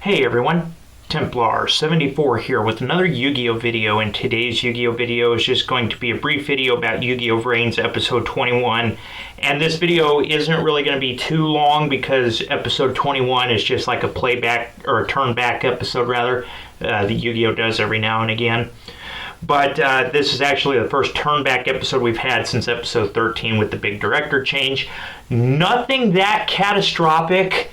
Hey everyone, Templar74 here with another Yu-Gi-Oh video, and today's Yu-Gi-Oh video is just going to be a brief video about Yu-Gi-Oh VRAINS episode 21, and this video isn't really going to be too long because episode 21 is just like a playback, or a turn back episode rather, that Yu-Gi-Oh does every now and again. But this is actually the first turn back episode we've had since episode 13 with the big director change. Nothing that catastrophic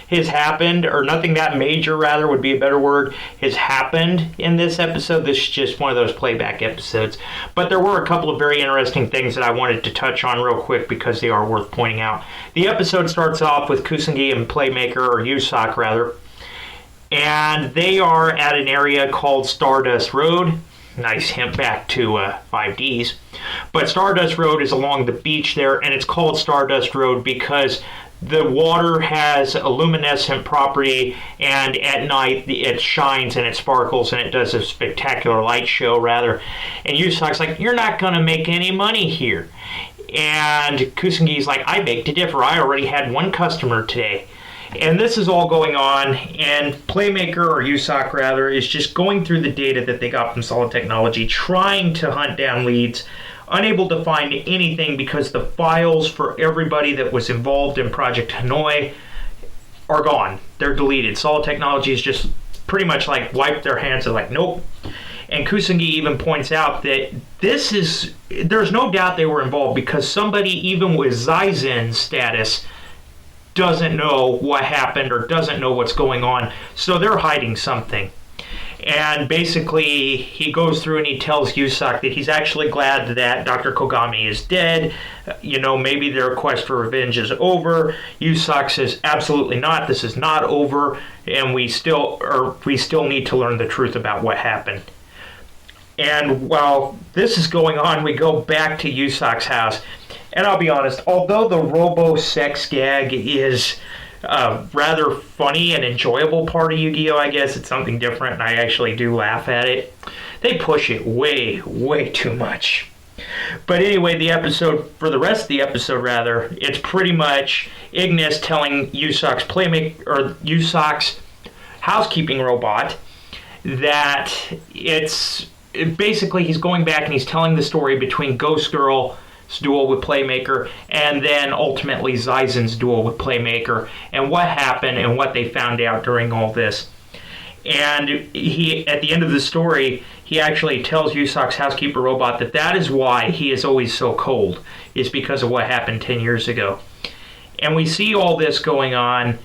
has happened, or nothing that major rather would be a better word, has happened in this episode. This is just one of those playback episodes. But there were a couple of very interesting things that I wanted to touch on real quick because they are worth pointing out. The episode starts off with Kusanagi and Playmaker, or Yusak rather, and they are at an area called Stardust Road. Nice hint back to 5Ds. But Stardust Road is along the beach there, and it's called Stardust Road because the water has a luminescent property, and at night it shines and it sparkles and it does a spectacular light show rather. And Yusak's like, you're not going to make any money here. And Kusangi's like, I beg to differ. I already had one customer today. And this is all going on, and Playmaker, or Yusak rather, is just going through the data that they got from Solid Technology, trying to hunt down leads, unable to find anything because the files for everybody that was involved in Project Hanoi are gone. They're deleted. Solid Technology is just pretty much like wiped their hands and like, nope. And Kusanagi even points out that there's no doubt they were involved because somebody even with Zaizen's status doesn't know what happened or doesn't know what's going on, so they're hiding something. And basically he goes through and he tells Yusak that he's actually glad that Dr. Kogami is dead. You know, maybe their quest for revenge is over. Yusak says absolutely not, this is not over, and we still need to learn the truth about what happened. And while this is going on, we go back to Yusak's house. And I'll be honest, although the robo-sex gag is a rather funny and enjoyable part of Yu-Gi-Oh, I guess it's something different, and I actually do laugh at it, they push it way, way too much. But anyway, the rest of the episode rather, it's pretty much Ignis telling Yusak's Yusak's housekeeping robot that basically he's going back and he's telling the story between Ghost Girl's duel with Playmaker and then ultimately Zaizen's duel with Playmaker and what happened and what they found out during all this. And he, at the end of the story, he actually tells Yusak's housekeeper robot that is why he is always so cold, is because of what happened 10 years ago. And we see all this going on,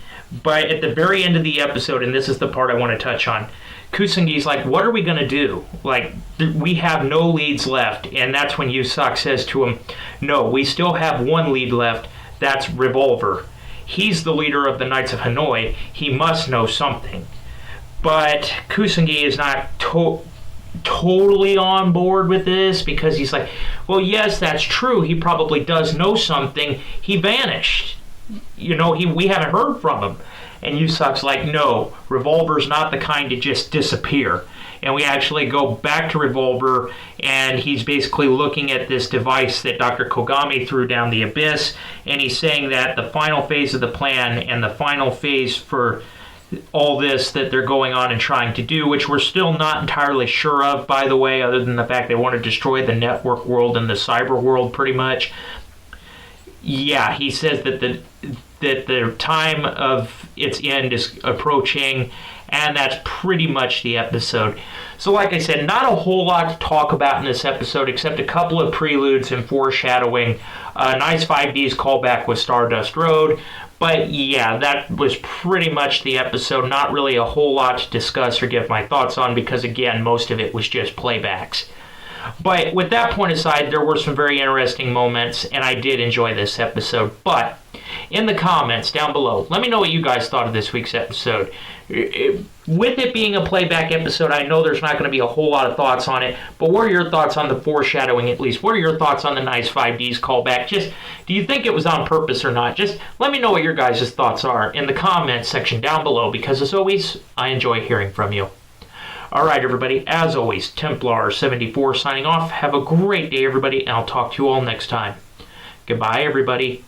but at the very end of the episode, and this is the part I want to touch on, Kusangi's like, what are we going to do? Like, we have no leads left. And that's when Yusak says to him, no, we still have one lead left. That's Revolver. He's the leader of the Knights of Hanoi. He must know something. But Kusanagi is not totally on board with this because he's like, well, yes, that's true. He probably does know something. He vanished. You know, we haven't heard from him. And Yusak's like, no, Revolver's not the kind to just disappear. And we actually go back to Revolver, and he's basically looking at this device that Dr. Kogami threw down the abyss, and he's saying that the final phase of the plan and the final phase for all this that they're going on and trying to do, which we're still not entirely sure of, by the way, other than the fact they want to destroy the network world and the cyber world pretty much. Yeah, he says that the time of its end is approaching, and that's pretty much the episode. So like I said, not a whole lot to talk about in this episode except a couple of preludes and foreshadowing. A nice 5Ds callback with Stardust Road, but yeah, that was pretty much the episode. Not really a whole lot to discuss or give my thoughts on because, again, most of it was just playbacks. But with that point aside, there were some very interesting moments, and I did enjoy this episode. But in the comments down below, let me know what you guys thought of this week's episode. With it being a playback episode, I know there's not going to be a whole lot of thoughts on it, but what are your thoughts on the foreshadowing at least? What are your thoughts on the nice 5Ds callback? Just, do you think it was on purpose or not? Just let me know what your guys' thoughts are in the comments section down below, because as always, I enjoy hearing from you. Alright everybody, as always, Templar74 signing off. Have a great day everybody, and I'll talk to you all next time. Goodbye everybody.